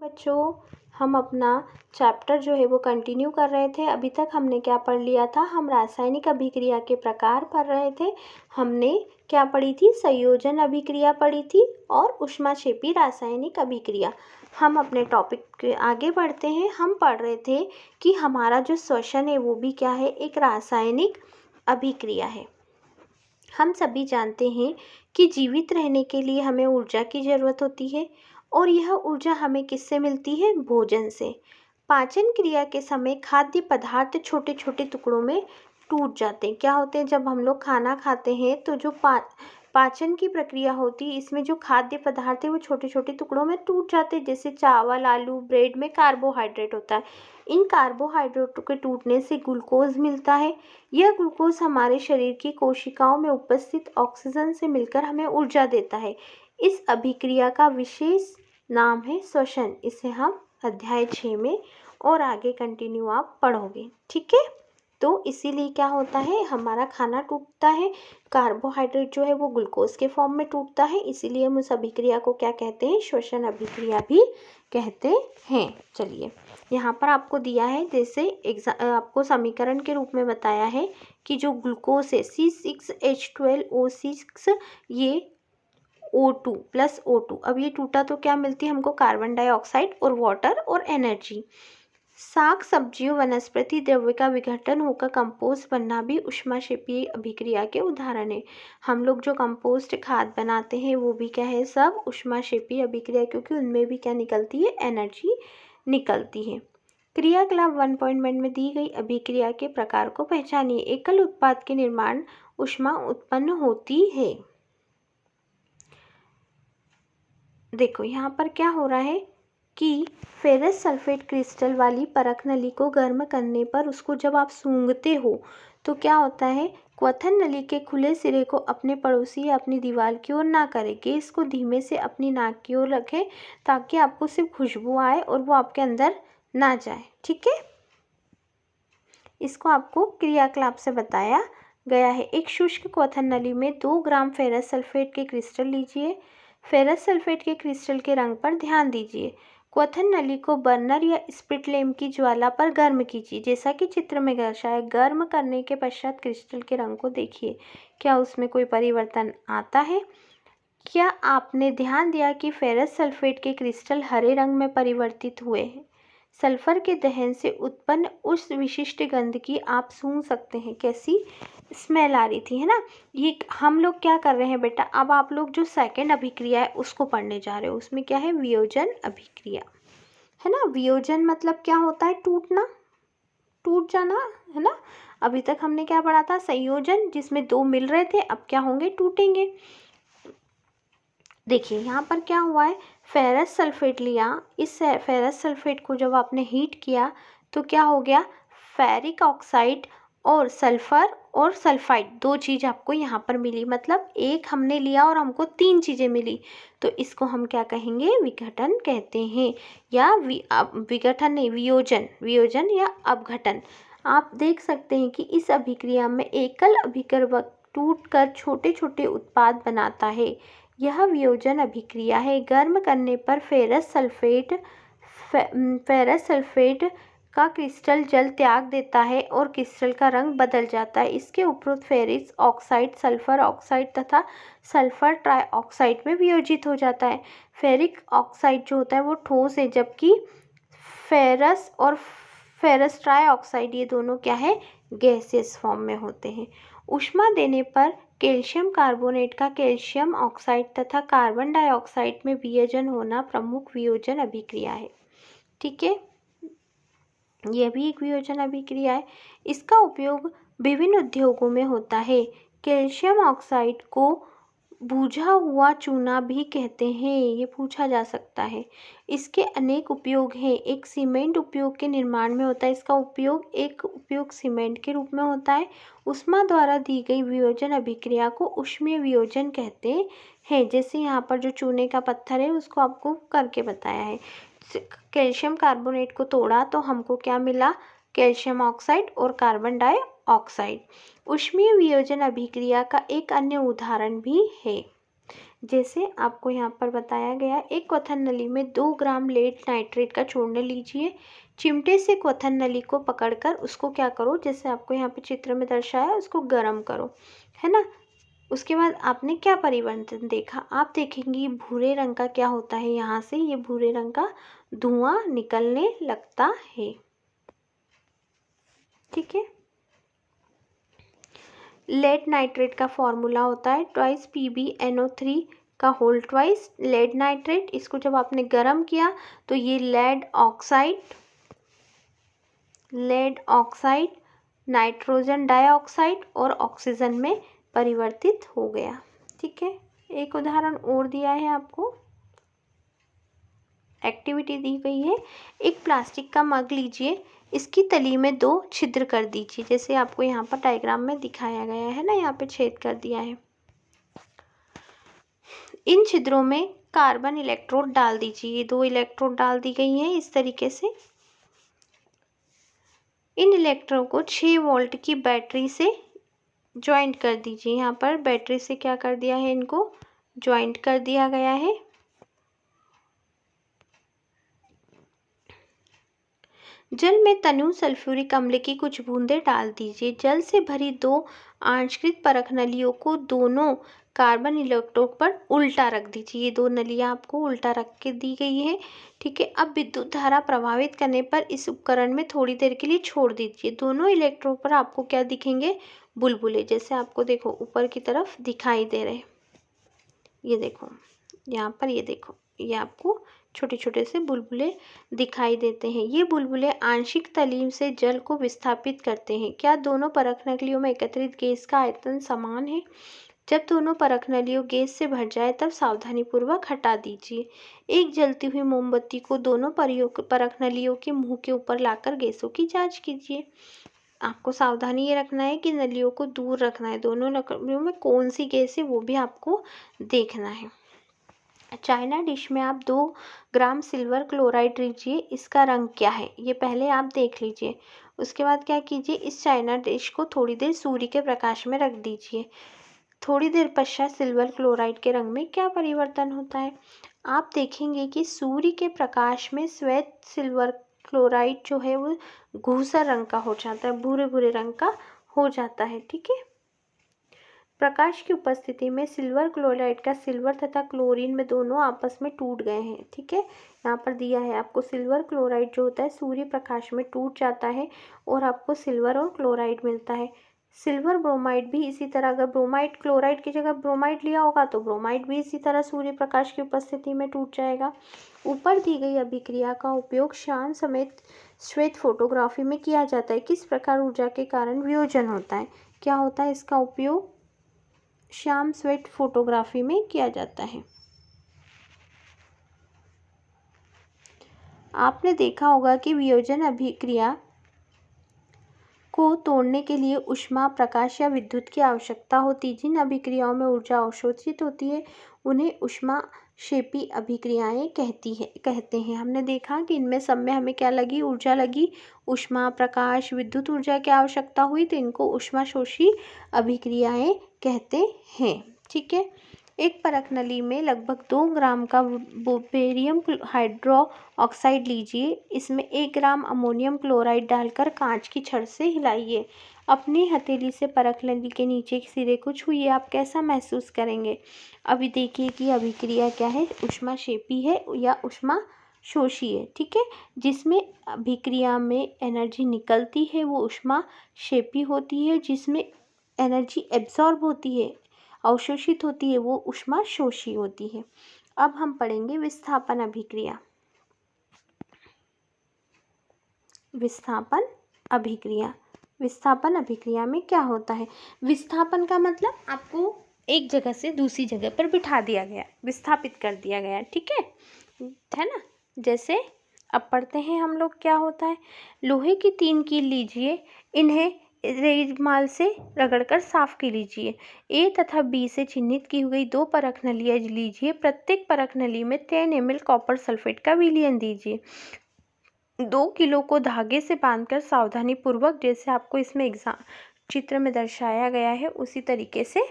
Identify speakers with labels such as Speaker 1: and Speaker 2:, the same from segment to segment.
Speaker 1: बच्चों, हम अपना चैप्टर जो है वो कंटिन्यू कर रहे थे। अभी तक हमने क्या पढ़ लिया था? हम रासायनिक अभिक्रिया के प्रकार पढ़ रहे थे। हमने क्या पढ़ी थी? संयोजन अभिक्रिया पढ़ी थी और ऊष्माक्षेपी रासायनिक अभिक्रिया। हम अपने टॉपिक के आगे बढ़ते हैं। हम पढ़ रहे थे कि हमारा जो श्वसन है वो भी क्या है? एक रासायनिक अभिक्रिया है। हम सभी जानते हैं कि जीवित रहने के लिए हमें ऊर्जा की ज़रूरत होती है और यह ऊर्जा हमें किससे मिलती है? भोजन से। पाचन क्रिया के समय खाद्य पदार्थ छोटे छोटे टुकड़ों में टूट जाते हैं। क्या होते हैं? जब हम लोग खाना खाते हैं तो जो पाचन की प्रक्रिया होती है, इसमें जो खाद्य पदार्थ है वो छोटे छोटे टुकड़ों में टूट जाते हैं। जैसे चावल, आलू, ब्रेड में कार्बोहाइड्रेट होता है। इन कार्बोहाइड्रेट के टूटने से ग्लूकोज मिलता है। यह ग्लूकोज हमारे शरीर की कोशिकाओं में उपस्थित ऑक्सीजन से मिलकर हमें ऊर्जा देता है। इस अभिक्रिया का विशेष नाम है श्वसन। इसे हम अध्याय 6 में और आगे कंटिन्यू आप पढ़ोगे, ठीक है। तो इसीलिए क्या होता है? हमारा खाना टूटता है, कार्बोहाइड्रेट जो है वो ग्लूकोज के फॉर्म में टूटता है। इसीलिए हम उस अभिक्रिया को क्या कहते हैं? श्वसन अभिक्रिया भी कहते हैं। चलिए, यहाँ पर आपको दिया है, जैसे आपको समीकरण के रूप में बताया है कि जो ग्लूकोज है C6H12O6, ये O2 प्लस O2, अब ये टूटा तो क्या मिलती है हमको? कार्बन डाइऑक्साइड और वाटर और एनर्जी। शाक सब्जियों वनस्पति द्रव्य का विघटन होकर कंपोस्ट बनना भी ऊष्माक्षेपी अभिक्रिया के उदाहरण है। हम लोग जो कंपोस्ट खाद बनाते हैं वो भी क्या है? सब ऊष्माक्षेपी अभिक्रिया, क्योंकि उनमें भी क्या निकलती है? एनर्जी निकलती है। क्रियाकलाप 1.1 में दी गई अभिक्रिया के प्रकार को पहचानिए। एकल उत्पाद के निर्माण ऊष्मा उत्पन्न होती है। देखो यहाँ पर क्या हो रहा है कि फेरस सल्फेट क्रिस्टल वाली परख नली को गर्म करने पर उसको जब आप सूंघते हो तो क्या होता है? क्वथन नली के खुले सिरे को अपने पड़ोसी या अपनी दीवार की ओर ना करें। गैस को धीमे से अपनी नाक की ओर रखें ताकि आपको सिर्फ खुशबू आए और वो आपके अंदर ना जाए, ठीक है। इसको आपको क्रियाकलाप से बताया गया है। एक शुष्क क्वथन नली में 2 ग्राम फेरस सल्फेट के क्रिस्टल लीजिए। फेरस सल्फेट के क्रिस्टल के रंग पर ध्यान दीजिए। क्वथन नली को बर्नर या स्पिट लैम्प की ज्वाला पर गर्म कीजिए, जैसा कि चित्र में दर्शाया। गर्म करने के पश्चात क्रिस्टल के रंग को देखिए, क्या उसमें कोई परिवर्तन आता है? क्या आपने ध्यान दिया कि फेरस सल्फेट के क्रिस्टल हरे रंग में परिवर्तित हुए हैं? सल्फर के दहन से उत्पन्न उस विशिष्ट गंध की आप सूंघ सकते हैं। कैसी स्मेल आ रही थी, है ना। ये हम लोग क्या कर रहे हैं बेटा? अब आप लोग जो सेकंड अभिक्रिया है उसको पढ़ने जा रहे हो। उसमें क्या है? वियोजन अभिक्रिया, है ना। वियोजन मतलब क्या होता है? टूटना, टूट जाना, है ना। अभी तक हमने क्या पढ़ा था? संयोजन, जिसमें 2 मिल रहे थे, अब क्या होंगे? टूटेंगे। देखिए यहाँ पर क्या हुआ है? फेरस सल्फेट लिया। इस फेरस सल्फेट को जब आपने हीट किया तो क्या हो गया? फेरिक ऑक्साइड और सल्फर और सल्फाइड, 2 चीज़ आपको यहाँ पर मिली। मतलब एक हमने लिया और हमको 3 चीज़ें मिली, तो इसको हम क्या कहेंगे? विघटन कहते हैं, या विघटन नहीं, वियोजन, वियोजन या अपघटन। आप देख सकते हैं कि इस अभिक्रिया में एकल अभिकर्वक टूटकर छोटे छोटे उत्पाद बनाता है। यह वियोजन अभिक्रिया है। गर्म करने पर फेरस सल्फेट का क्रिस्टल जल त्याग देता है और क्रिस्टल का रंग बदल जाता है। इसके उपरोक्त फेरिस ऑक्साइड सल्फर ऑक्साइड तथा सल्फर ट्राइऑक्साइड में वियोजित हो जाता है। फेरिक ऑक्साइड जो होता है वो ठोस है, जबकि फेरस और फेरस ट्राइऑक्साइड ये दोनों क्या है? गैसियस फॉर्म में होते हैं। ऊष्मा देने पर कैल्शियम कार्बोनेट का कैल्शियम ऑक्साइड तथा कार्बन डाइऑक्साइड में वियोजन होना प्रमुख वियोजन अभिक्रिया है, ठीक है। यह भी एक वियोजन अभिक्रिया है। इसका उपयोग विभिन्न उद्योगों में होता है। कैल्शियम ऑक्साइड को बुझा हुआ चूना भी कहते हैं, ये पूछा जा सकता है। इसके अनेक उपयोग हैं। एक सीमेंट उपयोग के निर्माण में होता है। इसका उपयोग सीमेंट के रूप में होता है। ऊष्मा द्वारा दी गई वियोजन अभिक्रिया को ऊष्मीय वियोजन कहते हैं। जैसे यहाँ पर जो चूने का पत्थर है उसको आपको करके बताया है। कैल्शियम कार्बोनेट को तोड़ा तो हमको क्या मिला? कैल्शियम ऑक्साइड और कार्बन डाइऑक्साइड। ऊष्मीय वियोजन अभिक्रिया का एक अन्य उदाहरण भी है। जैसे आपको यहाँ पर बताया गया, एक क्वथन नली में 2 ग्राम लेड नाइट्रेट का चूर्ण लीजिए। चिमटे से क्वथन नली को पकड़कर उसको क्या करो, जैसे आपको यहाँ पे चित्र में दर्शाया, उसको गर्म करो, है ना। उसके बाद आपने क्या परिवर्तन देखा, आप देखेंगे भूरे रंग का क्या होता है, यहाँ से ये भूरे रंग का धुआं निकलने लगता है। ठीक है। लेड नाइट्रेट का फॉर्मूला होता है ट्वाइस PbNO3 का होल ट्वाइस लेड नाइट्रेट। इसको जब आपने गर्म किया तो ये लेड ऑक्साइड नाइट्रोजन डाइऑक्साइड और ऑक्सीजन में परिवर्तित हो गया। ठीक है। एक उदाहरण और दिया है आपको, एक्टिविटी दी गई है। एक प्लास्टिक का मग लीजिए, इसकी तली में 2 छिद्र कर दीजिए, जैसे आपको यहाँ पर डायग्राम में दिखाया गया है ना, यहाँ पे छेद कर दिया है। इन छिद्रों में कार्बन इलेक्ट्रोड डाल दीजिए, 2 इलेक्ट्रोड डाल दी गई हैं इस तरीके से। इन इलेक्ट्रोड को 6 वोल्ट की बैटरी से ज्वाइंट कर दीजिए। यहाँ पर बैटरी से क्या कर दिया है, इनको ज्वाइंट कर दिया गया है। जल में तनु सल्फ्यूरिक अम्ल की कुछ बूंदें डाल दीजिए। जल से भरी 2 आंशकृत परख नलियों को दोनों कार्बन इलेक्ट्रोड पर उल्टा रख दीजिए। ये 2 नलियाँ आपको उल्टा रख के दी गई है। ठीक है। अब विद्युत धारा प्रभावित करने पर इस उपकरण में थोड़ी देर के लिए छोड़ दीजिए। दोनों इलेक्ट्रोड पर आपको क्या दिखेंगे, बुलबुले, जैसे आपको देखो ऊपर की तरफ दिखाई दे रहे। ये देखो यहाँ पर, ये देखो, ये आपको छोटे छोटे से बुलबुले दिखाई देते हैं। ये बुलबुले आंशिक तालीम से जल को विस्थापित करते हैं। क्या दोनों परख नलियों में एकत्रित गैस का आयतन समान है? जब दोनों परख नलियों गैस से भर जाए तब सावधानीपूर्वक हटा दीजिए। एक जलती हुई मोमबत्ती को दोनों परख नलियों के मुंह के ऊपर लाकर गैसों की जांच कीजिए। आपको सावधानी ये रखना है कि नलियों को दूर रखना है, दोनों नलियों में कौन सी गैस है वो भी आपको देखना है। चाइना डिश में आप 2 ग्राम सिल्वर क्लोराइड लीजिए, इसका रंग क्या है ये पहले आप देख लीजिए। उसके बाद क्या कीजिए, इस चाइना डिश को थोड़ी देर सूर्य के प्रकाश में रख दीजिए। थोड़ी देर पश्चात सिल्वर क्लोराइड के रंग में क्या परिवर्तन होता है, आप देखेंगे कि सूर्य के प्रकाश में श्वेत सिल्वर क्लोराइड जो है वो धूसर रंग का हो जाता है, भूरे भूरे रंग का हो जाता है। ठीक है। प्रकाश की उपस्थिति में सिल्वर क्लोराइड का सिल्वर तथा क्लोरीन में दोनों आपस में टूट गए हैं। ठीक है। यहाँ पर दिया है आपको सिल्वर क्लोराइड जो होता है सूर्य प्रकाश में टूट जाता है और आपको सिल्वर और क्लोराइड मिलता है। सिल्वर ब्रोमाइड भी इसी तरह, अगर ब्रोमाइड क्लोराइड की जगह ब्रोमाइड लिया होगा तो ब्रोमाइड भी इसी तरह सूर्य प्रकाश की उपस्थिति में टूट जाएगा। ऊपर दी गई अभिक्रिया का उपयोग श्यान समेत श्वेत फोटोग्राफी में किया जाता है। किस प्रकार ऊर्जा के कारण वियोजन होता है, क्या होता है इसका उपयोग श्याम श्वेत फोटोग्राफी में किया जाता है। आपने देखा होगा कि वियोजन अभिक्रिया को तोड़ने के लिए ऊष्मा, प्रकाश या विद्युत की आवश्यकता होती है। जिन अभिक्रियाओं में ऊर्जा अवशोषित होती है उन्हें ऊष्माक्षेपी अभिक्रियाएं कहते हैं। हमने देखा कि इनमें सब में हमें क्या लगी, ऊर्जा लगी, ऊष्मा, प्रकाश, विद्युत ऊर्जा की आवश्यकता हुई तो इनको ऊष्माशोषी अभिक्रियाएं कहते हैं। ठीक है। एक परख नली में लगभग 2 ग्राम का बेरियम हाइड्रोक्साइड लीजिए। इसमें 1 ग्राम अमोनियम क्लोराइड डालकर कांच की छड़ से हिलाइए। अपनी हथेली से परख नली के नीचे के सिरे को छुइए, आप कैसा महसूस करेंगे। अभी देखिए कि अभिक्रिया क्या है, ऊष्माक्षेपी है या ऊष्माशोषी है। ठीक है। जिसमें अभिक्रिया में एनर्जी निकलती है वो ऊष्माक्षेपी होती है, जिसमें एनर्जी एब्जॉर्ब होती है, अवशोषित होती है, वो ऊष्माशोषी होती है। अब हम पढ़ेंगे विस्थापन अभिक्रिया। विस्थापन अभिक्रिया, विस्थापन अभिक्रिया में क्या होता है, विस्थापन का मतलब आपको एक जगह से दूसरी जगह पर बिठा दिया गया, विस्थापित कर दिया गया। ठीक है ना। जैसे अब पढ़ते हैं हम लोग क्या होता है। लोहे की 3 कील लीजिए, इन्हें रेगमाल से रगड़कर साफ कर लीजिए। ए तथा बी से चिन्हित की हुई 2 परख नलियाँ लीजिए। प्रत्येक परख नली में 10 ml कॉपर सल्फेट का विलयन दीजिए। 2 किलो को धागे से बांधकर सावधानी पूर्वक, जैसे आपको इसमें चित्र में दर्शाया गया है उसी तरीके से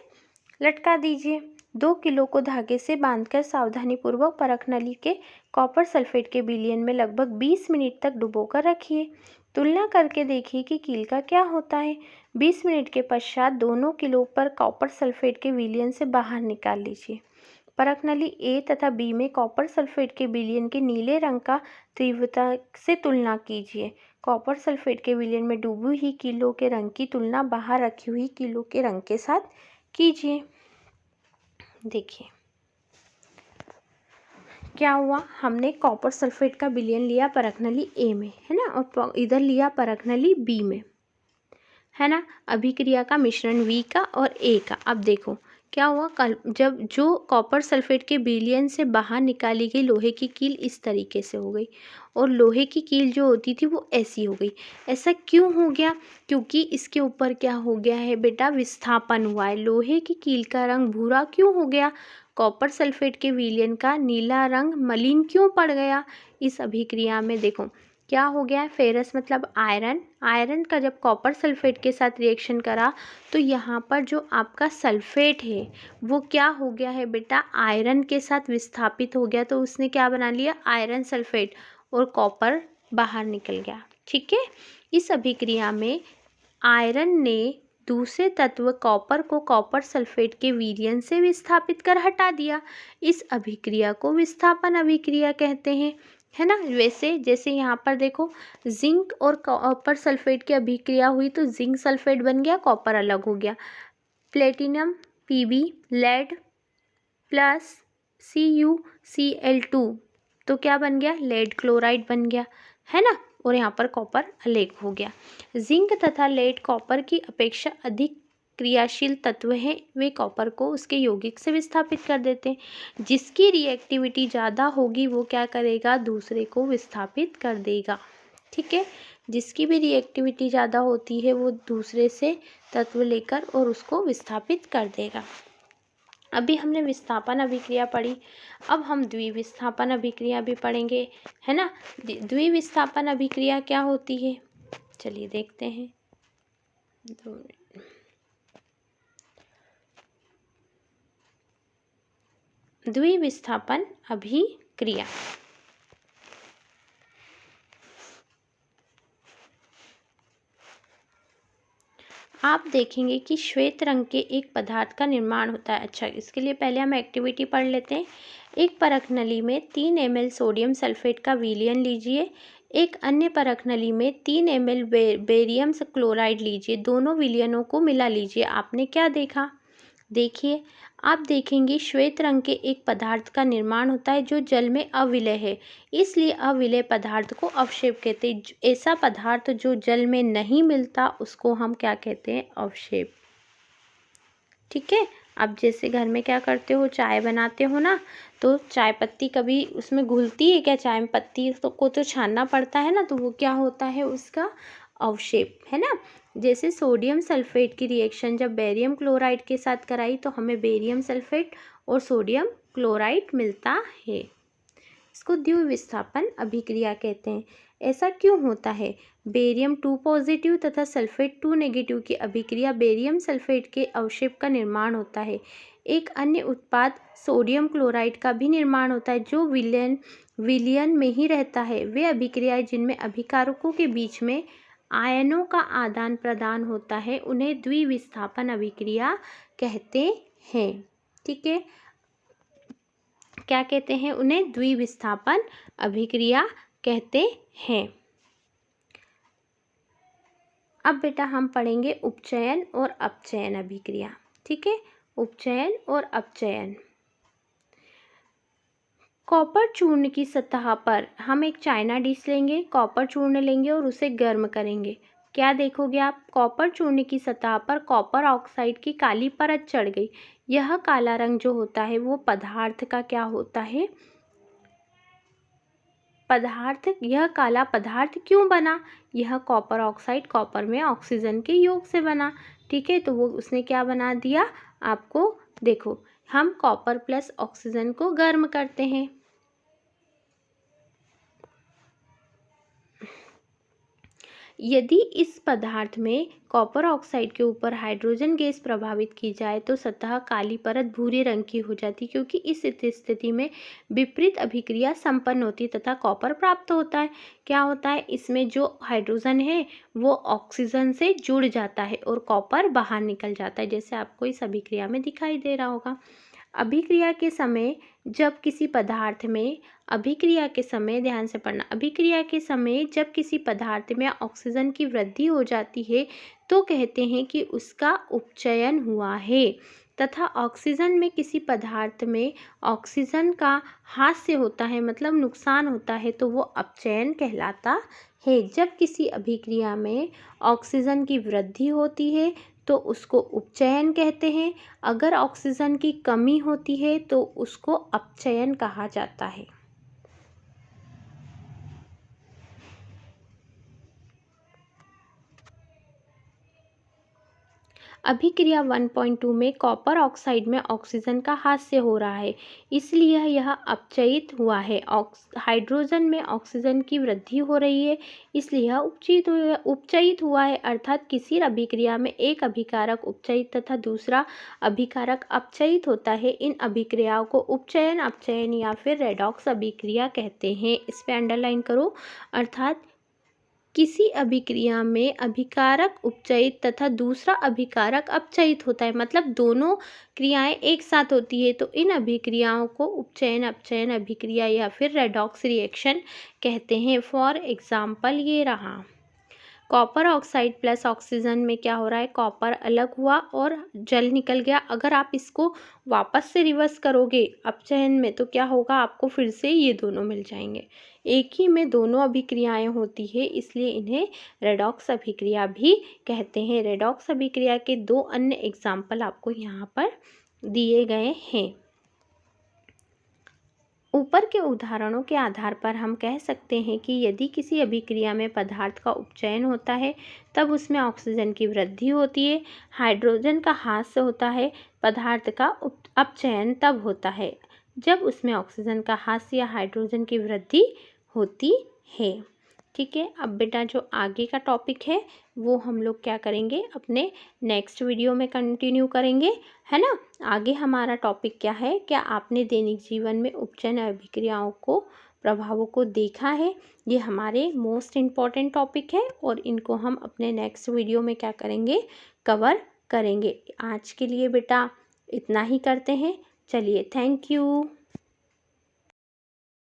Speaker 1: लटका दीजिए। 2 किलो को धागे से बांधकर सावधानीपूर्वक परख नली के कॉपर सल्फेट के विलयन में लगभग 20 मिनट तक डुबोकर रखिए। तुलना करके देखिए कि कील का क्या होता है। 20 मिनट के पश्चात दोनों किलो पर कॉपर सल्फेट के विलयन से बाहर निकाल लीजिए। परख नली ए तथा बी में कॉपर सल्फेट के विलयन के नीले रंग का तीव्रता से तुलना कीजिए। कॉपर सल्फेट के विलयन में डूबी हुई कीलों के रंग की तुलना बाहर रखी हुई कीलों के रंग के साथ कीजिए। देखिए क्या हुआ, हमने कॉपर सल्फेट का विलयन लिया परख नली ए में, है ना, और इधर लिया परख नली बी में, है ना। अभिक्रिया का मिश्रण वी का और ए का। अब देखो क्या हुआ, कल जब जो कॉपर सल्फेट के विलयन से बाहर निकाली गई लोहे की कील इस तरीके से हो गई और लोहे की कील जो होती थी वो ऐसी हो गई। ऐसा क्यों हो गया? क्योंकि इसके ऊपर क्या हो गया है बेटा, विस्थापन हुआ है। लोहे की कील का रंग भूरा क्यों हो गया? कॉपर सल्फेट के विलयन का नीला रंग मलिन क्यों पड़ गया? इस अभिक्रिया में देखो क्या हो गया है, फेरस मतलब आयरन, आयरन का जब कॉपर सल्फेट के साथ रिएक्शन करा तो यहाँ पर जो आपका सल्फेट है वो क्या हो गया है बेटा, आयरन के साथ विस्थापित हो गया, तो उसने क्या बना लिया, आयरन सल्फेट, और कॉपर बाहर निकल गया। ठीक है, इस अभिक्रिया में आयरन ने दूसरे तत्व कॉपर को कॉपर सल्फेट के विलयन से विस्थापित कर हटा दिया। इस अभिक्रिया को विस्थापन अभिक्रिया कहते हैं, है ना। वैसे जैसे यहाँ पर देखो जिंक और कॉपर सल्फेट की अभिक्रिया हुई तो जिंक सल्फेट बन गया, कॉपर अलग हो गया। Platinum Pb lead plus CuCl2 तो क्या बन गया, लेड क्लोराइड बन गया, है ना, और यहाँ पर कॉपर अलग हो गया। जिंक तथा लेड कॉपर की अपेक्षा अधिक क्रियाशील तत्व हैं, वे कॉपर को उसके यौगिक से विस्थापित कर देते हैं। जिसकी रिएक्टिविटी ज़्यादा होगी वो क्या करेगा, दूसरे को विस्थापित कर देगा। ठीक है, जिसकी भी रिएक्टिविटी ज़्यादा होती है वो दूसरे से तत्व लेकर और उसको विस्थापित कर देगा। अभी हमने विस्थापन अभिक्रिया पढ़ी, अब हम द्विविस्थापन अभिक्रिया भी पढ़ेंगे, है ना। द्विविस्थापन अभिक्रिया क्या होती है, चलिए देखते हैं। द्विविस्थापन अभिक्रिया आप देखेंगे कि श्वेत रंग के एक पदार्थ का निर्माण होता है। अच्छा, इसके लिए पहले हम एक्टिविटी पढ़ लेते हैं। एक परख नली में 3 ml सोडियम सल्फेट का विलयन लीजिए। एक अन्य परख नली में 3 ml बेरियम क्लोराइड लीजिए। दोनों विलयनों को मिला लीजिए। आपने क्या देखा, देखिए आप देखेंगे श्वेत रंग के एक पदार्थ का निर्माण होता है जो जल में अविलय है, इसलिए अविलय पदार्थ को अवक्षेप कहते हैं। ऐसा पदार्थ जो जल में नहीं मिलता उसको हम क्या कहते हैं, अवक्षेप। ठीक है, अब जैसे घर में क्या करते हो, चाय बनाते हो ना, तो चाय पत्ती कभी उसमें घुलती है क्या, चाय पत्ती को तो छानना पड़ता है ना, तो वो क्या होता है, उसका अवक्षेप, है ना। जैसे सोडियम सल्फेट की रिएक्शन जब बेरियम क्लोराइड के साथ कराई तो हमें बेरियम सल्फेट और सोडियम क्लोराइड मिलता है। इसको द्विविस्थापन अभिक्रिया कहते हैं। ऐसा क्यों होता है, बेरियम 2 पॉजिटिव तथा सल्फेट 2 नेगेटिव की अभिक्रिया बेरियम सल्फेट के अवक्षेप का निर्माण होता है। एक अन्य उत्पाद सोडियम क्लोराइड का भी निर्माण होता है जो विलयन में ही रहता है। वे अभिक्रियाएं जिनमें अभिकारकों के बीच में आयनों का आदान प्रदान होता है उन्हें द्विविस्थापन अभिक्रिया कहते हैं। ठीक है, क्या कहते हैं, उन्हें द्विविस्थापन अभिक्रिया कहते हैं। अब बेटा हम पढ़ेंगे उपचयन और अपचयन अभिक्रिया। ठीक है, उपचयन और अपचयन। कॉपर चूर्ण की सतह पर हम एक चाइना डिश लेंगे, कॉपर चूर्ण लेंगे और उसे गर्म करेंगे। क्या देखोगे आप, कॉपर चूर्ण की सतह पर कॉपर ऑक्साइड की काली परत चढ़ गई। यह काला रंग जो होता है वो पदार्थ का क्या होता है, पदार्थ। यह काला पदार्थ क्यों बना, यह कॉपर ऑक्साइड कॉपर में ऑक्सीजन के योग से बना। ठीक है, तो वो उसने क्या बना दिया आपको, देखो हम कॉपर प्लस ऑक्सीजन को गर्म करते हैं। यदि इस पदार्थ में कॉपर ऑक्साइड के ऊपर हाइड्रोजन गैस प्रभावित की जाए तो सतह काली परत भूरे रंग की हो जाती, क्योंकि इस स्थिति में विपरीत अभिक्रिया संपन्न होती तथा कॉपर प्राप्त होता है। क्या होता है, इसमें जो हाइड्रोजन है वो ऑक्सीजन से जुड़ जाता है और कॉपर बाहर निकल जाता है, जैसे आपको इस अभिक्रिया में दिखाई दे रहा होगा। अभिक्रिया के समय जब किसी पदार्थ में अभिक्रिया के समय ध्यान से पढ़ना, अभिक्रिया के समय जब किसी पदार्थ में ऑक्सीजन की वृद्धि हो जाती है तो कहते हैं कि उसका उपचयन हुआ है, तथा ऑक्सीजन में किसी पदार्थ में ऑक्सीजन का हास्य होता है, मतलब नुकसान होता है, तो वो अपचयन कहलाता है। जब किसी अभिक्रिया में ऑक्सीजन की वृद्धि होती है तो उसको उपचयन कहते हैं। अगर ऑक्सीजन की कमी होती है तो उसको अपचयन कहा जाता है। अभिक्रिया 1.2 में कॉपर ऑक्साइड में ऑक्सीजन का हास्य हो रहा है, इसलिए यह अपचयित हुआ है। हाइड्रोजन में ऑक्सीजन की वृद्धि हो रही है, इसलिए यह उपचयित हुआ है। अर्थात किसी अभिक्रिया में एक अभिकारक उपचयित तथा दूसरा अभिकारक अपचयित होता है। इन अभिक्रियाओं को उपचयन, अपचयन या फिर रेडॉक्स अभिक्रिया कहते हैं। इस पे अंडरलाइन करो। अर्थात किसी अभिक्रिया में अभिकारक उपचयित तथा दूसरा अभिकारक अपचयित होता है, मतलब दोनों क्रियाएं एक साथ होती है, तो इन अभिक्रियाओं को उपचयन, अपचयन अभिक्रिया या फिर रेडॉक्स रिएक्शन कहते हैं। फॉर एग्जाम्पल ये रहा, कॉपर ऑक्साइड प्लस ऑक्सीजन में क्या हो रहा है, कॉपर अलग हुआ और जल निकल गया। अगर आप इसको वापस से रिवर्स करोगे अपचयन में तो क्या होगा, आपको फिर से ये दोनों मिल जाएंगे। एक ही में दोनों अभिक्रियाएं होती है, इसलिए इन्हें रेडॉक्स अभिक्रिया भी कहते हैं। रेडॉक्स अभिक्रिया के दो अन्य एग्जाम्पल आपको यहाँ पर दिए गए हैं। ऊपर के उदाहरणों के आधार पर हम कह सकते हैं कि यदि किसी अभिक्रिया में पदार्थ का उपचयन होता है तब उसमें ऑक्सीजन की वृद्धि होती है, हाइड्रोजन का हास्य होता है। पदार्थ का अपचयन तब होता है जब उसमें ऑक्सीजन का हास्य या हाइड्रोजन की वृद्धि होती है। ठीक है, अब बेटा जो आगे का टॉपिक है वो हम लोग क्या करेंगे, अपने नेक्स्ट वीडियो में कंटिन्यू करेंगे, है ना। आगे हमारा टॉपिक क्या है, क्या आपने दैनिक जीवन में उपचयन अभिक्रियाओं को प्रभावों को देखा है। ये हमारे मोस्ट इम्पॉर्टेंट टॉपिक है और इनको हम अपने नेक्स्ट वीडियो में क्या करेंगे, कवर करेंगे। आज के लिए बेटा इतना ही करते हैं। चलिए, थैंक यू।